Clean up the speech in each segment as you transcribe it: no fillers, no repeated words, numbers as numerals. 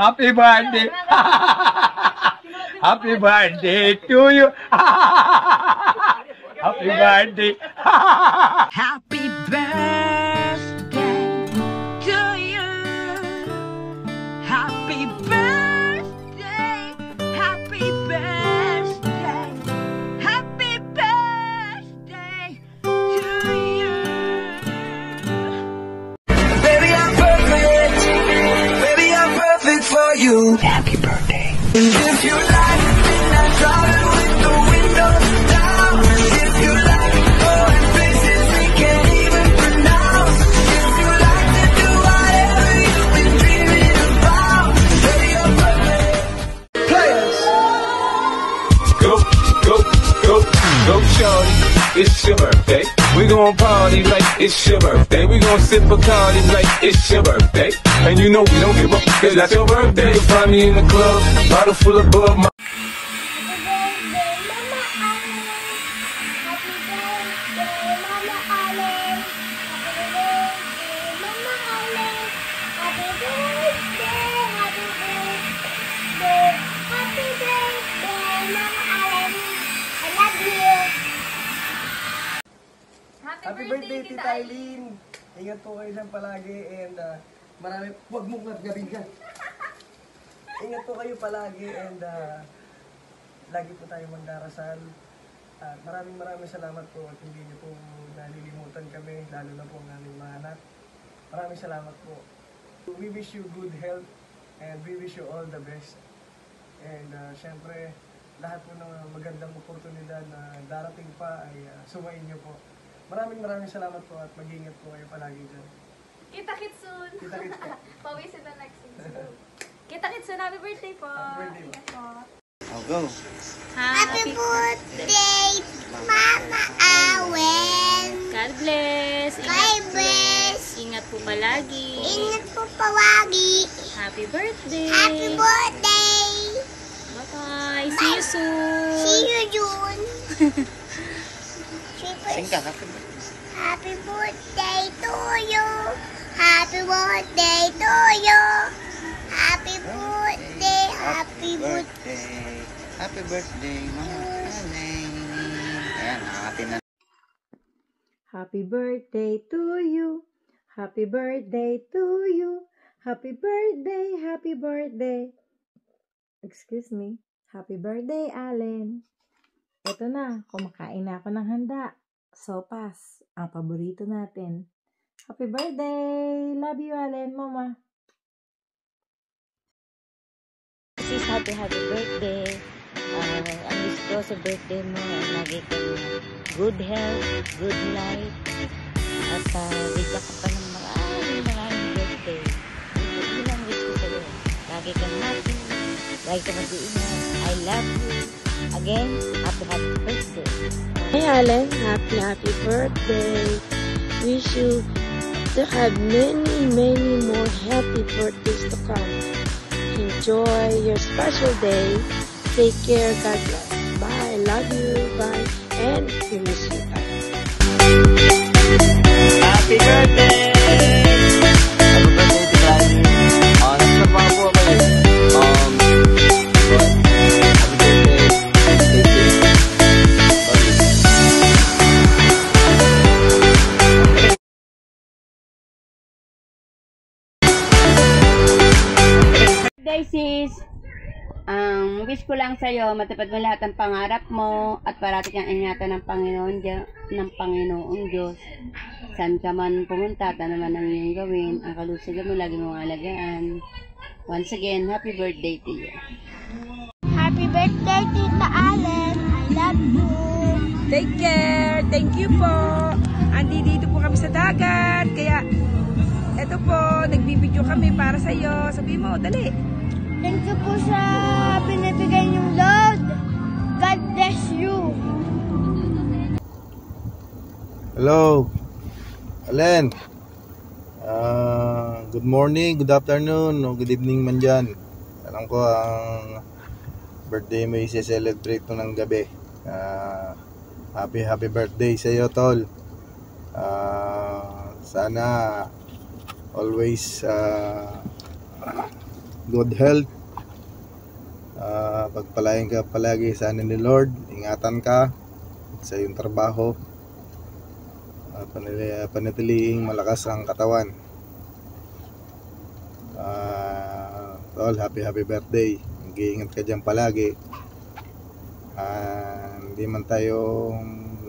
Happy birthday. Happy birthday to you. Happy birthday. Happy birthday to you. Happy birthday. Happy birthday. Happy birthday to you. Baby, I'm perfect. Baby, I'm perfect for you. Happy birthday. If you like, then I'm driving with the windows down. If you like, going places we can't even pronounce. If you like to do whatever you've been dreaming about. Baby, you're perfect. Players. Go, go, go, go, shorty. It's your birthday. We gon' party like it's your birthday. We gon' sip Bacardi like it's your birthday. And you know we don't give up, cause that's your birthday. You'll find me in the club, bottle full of bug. Happy birthday, Tita Eileen! Ingat po kayo dyan palagi and huwag mong gabing ka. Ingat po kayo palagi and lagi po tayo magdarasal. Maraming salamat po at hindi niyo po nalilimutan kami, lalo na po ang aming mga anak. Maraming salamat po. We wish you good health and we wish you all the best. And syempre, lahat po ng magandang oportunidad na darating pa ay sumain niyo po. Maraming salamat po at mag-ingat po kayo palagi dyan. Kita-kits soon! Kita-kits po. Pawisin na next week. Kita-kits soon! Happy birthday po! Happy birthday Ingat po! I'll go. Happy birthday, Mama Awen! God bless! God bless! Ingat po palagi! Ingat po palagi! Happy birthday! Happy birthday! Bye-bye! See you soon! See you soon! Sing ka, happy birthday. Happy birthday to you! Happy birthday to you! Happy birthday! Happy birthday! Happy birthday, Mama Aling. Ayan, happy na. Happy birthday to you. Happy birthday to you. Happy birthday, happy birthday. Excuse me. Happy birthday, Allen. Ito na, kumakain na ako ng handa. Sopas, ang paborito natin. Happy birthday! Love you, Allen, Mama. Sis, happy birthday. Ang wish ko sa birthday mo, lagi kang good health, good life, at bigyan ka pa ng maraming birthday. Yun ang wish ko sa'yo. Lagi kang happy, lagi kang mag-iingat. I love you. Again, happy birthday. Hey Allen, happy birthday. Wish you to have many more happy birthdays to come. Enjoy your special day. Take care. God bless. Bye. Love you. Bye. And we miss you. Happy birthday! Happy birthday to Gladys. Nasa pa po kayo. Happy birthday. Stay safe. Birthday, sis. Ang wish ko lang sa'yo, matupad mo lahat ng pangarap mo at parati kang ingatan ng Panginoong Diyos. Saan ka man pumunta, ano man ang iyong gawin, ang kalusugan mo lagi mong alagaan. Once again, happy birthday to you. Happy birthday, Tita Allen! I love you! Take care. Thank you po. Dito po kami sa dagat. Kaya, eto po, nagbibideo kami para sa iyo. Sabi mo, dali. Thank you po sa binibigay niyong Lord. God bless you. Hello, Allen. Good morning, good afternoon, o good evening man dyan. Alam ko ang birthday mo i-celebrate mo ng gabi. Happy birthday sa iyo, tol. Sana always good health. Pagpalain ka palagi sana ni Lord. Ingatan ka sa iyong trabaho. Panatiling malakas ang katawan. Tol, happy birthday. Mag-iingat ka dyan palagi. Hindi man tayo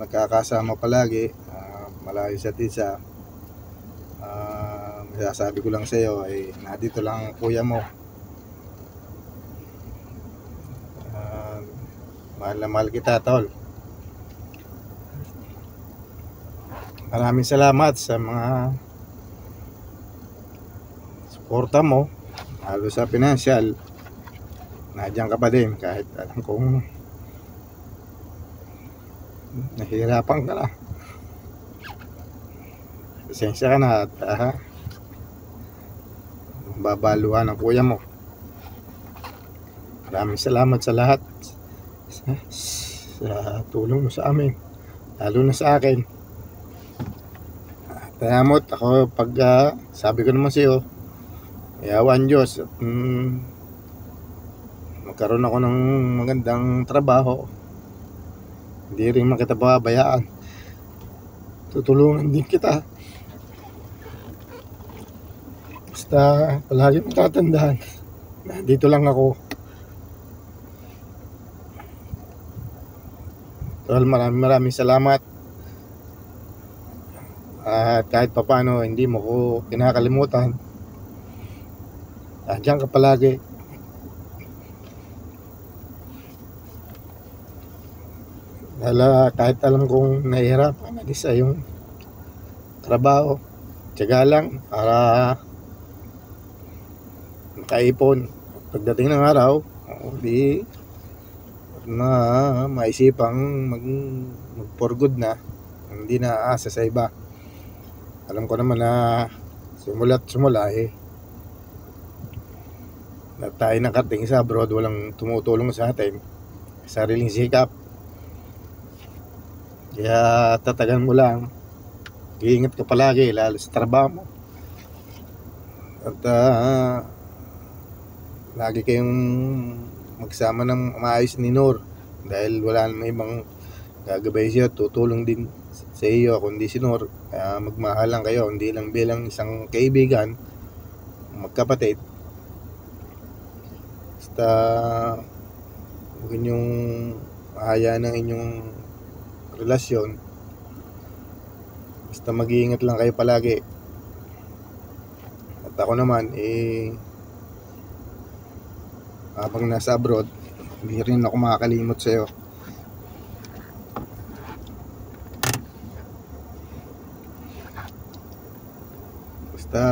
nagkakasama palagi, malayo sa isa. Masasabi ko lang sa iyo ay nandito lang ang kuya mo. Mahal na mahal kita, tol. Maraming salamat sa mga suporta mo, lalo sa financial. Nandiyan ka pa din kahit alam kong nahihirapan ka na. Pasensya ka na at babaluhan ng kuya mo. Maraming salamat sa lahat, sa tulong mo sa amin, lalo na sa akin. Tayamot ako pag sabi ko naman sa iyo, yawan Diyos at magkaroon ako ng magandang trabaho, hindi rin makita pabayaan, tutulungan din kita. Basta palagi mong tatandaan na dito lang ako. Tol, maraming salamat. At kahit papano hindi mo ko kinakalimutan, diyan ka palagi. Dahil kahit alam kong nahihirapan na sa iyong trabaho, tiyaga lang para makaipon. Pagdating ng araw, di na maisipang mag for good na, hindi na aasa sa iba. Alam ko naman na simula na tayo nakating sa abroad, walang tumutulong sa atin, sariling sikap. Kaya tatagan mo lang, iingat ka palagi lalo sa trabaho mo. At lagi kayong magsama ng maayos ni Nor, dahil wala namang ibang gagabay siya, tutulong din sa iyo kundi si Nor. Kaya magmahalan kayo, hindi lang bilang isang kaibigan, magkapatid. Basta huwag ninyong mahayaan ng inyong relasyon. Basta mag-iingat lang kayo palagi. At ako naman habang nasa abroad, hindi rin ako makakalimot sa iyo. Basta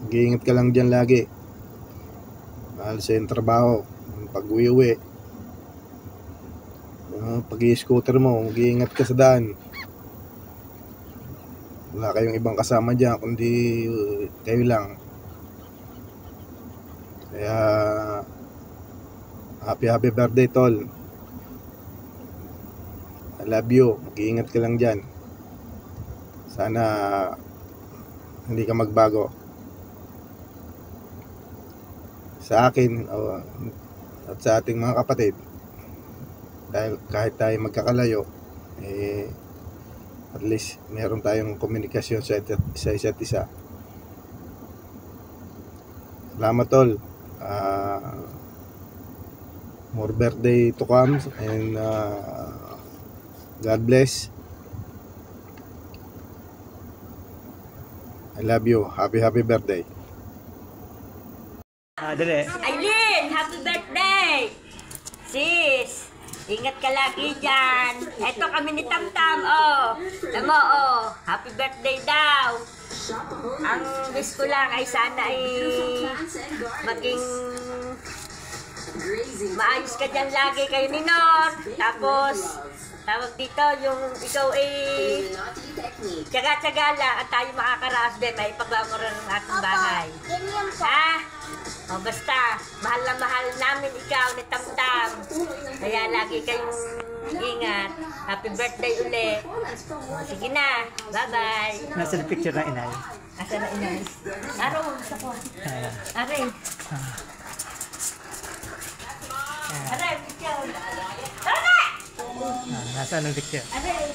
mag-iingat ka lang dyan lagi. Mahal sa iyong trabaho, pag-uwi, pag-i-scooter mo, mag-iingat ka sa daan. Wala kayong ibang kasama dyan kundi kayo lang. Kaya happy birthday, tol. I love you. Mag-iingat ka lang dyan. Sana hindi ka magbago sa akin at sa ating mga kapatid. Dahil kahit tayo magkakalayo, at least meron tayong komunikasyon sa isa't isa. Salamat, tol. More birthday to come, and God bless. I love you. Happy birthday. Dali. Aileen, happy birthday! Sis, ingat ka lagi dyan. Eto kami ni Tamtam, oh. Tama, oh. Happy birthday daw. Ang wish ko lang ay sana ay maging maayos ka dyan lagi kayo ni Nor. Tapos, tawag dito, yung ikaw ay tsaga-tsaga lang at tayo makakaraos din. May pagmamura ng ating bahay. Ha? O basta, mahal na mahal namin ikaw ni Tamtam. Kaya lagi kayong Ingat. Happy birthday uli. Sige na. Bye-bye. Nasa picture ng inay. Asa na inay? Araw, sa ko. Aray. Aray, picture. Aray! Nasa ng picture? Aray.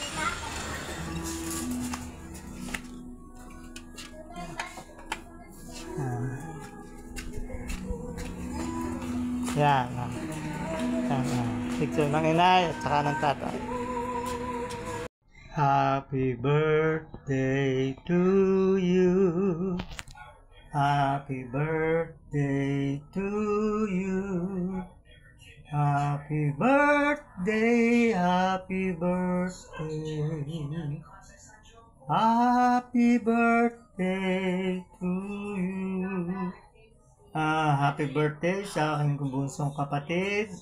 Yan. Picture ng inay at saka ng tatay. Happy birthday to you. Happy birthday to you. Happy birthday, happy birthday. Happy birthday to you. Happy birthday sa aking bunsong kapatid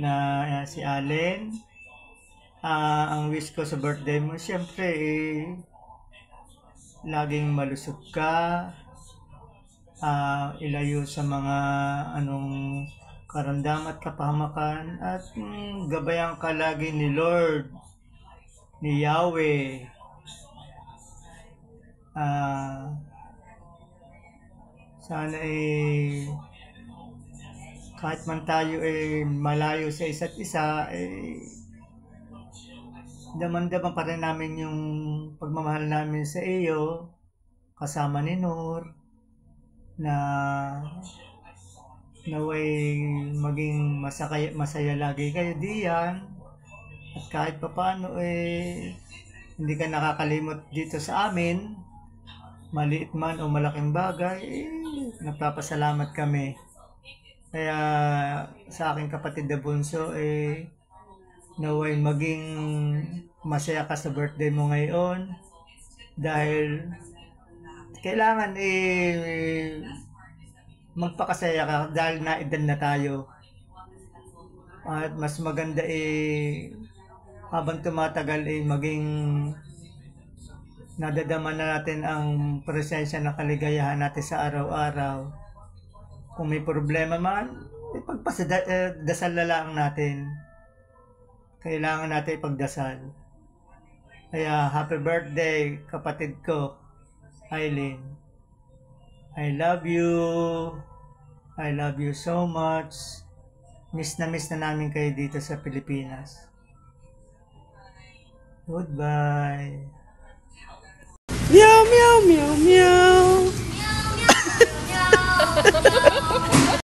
na si Allen. Ang wish ko sa birthday mo, siyempre laging malusog ka, ilayo sa mga anong karamdaman at kapahamakan, at gabayan ka lagi ni Lord, ni Yahweh. Sana kahit man tayo malayo sa isa't isa, daman-daman pa rin namin yung pagmamahal namin sa iyo, kasama ni Nor, na naway maging masaya lagi kayo diyan, at kahit pa paano hindi ka nakakalimot dito sa amin, maliit man o malaking bagay, nagpapasalamat kami. Kaya sa aking kapatid na bunso, naway maging masaya ka sa birthday mo ngayon, dahil kailangan magpakasaya ka dahil naedad na tayo, at mas maganda habang tumatagal maging nadadama na natin ang presensya ng kaligayahan natin sa araw-araw. Kung may problema man, dasal na lang natin. Kailangan natin ipagdasal. Kaya happy birthday kapatid ko, Aileen. I love you. I love you so much. Miss na namin kayo dito sa Pilipinas. Goodbye. Meow, meow, meow, meow. Meow, meow, meow.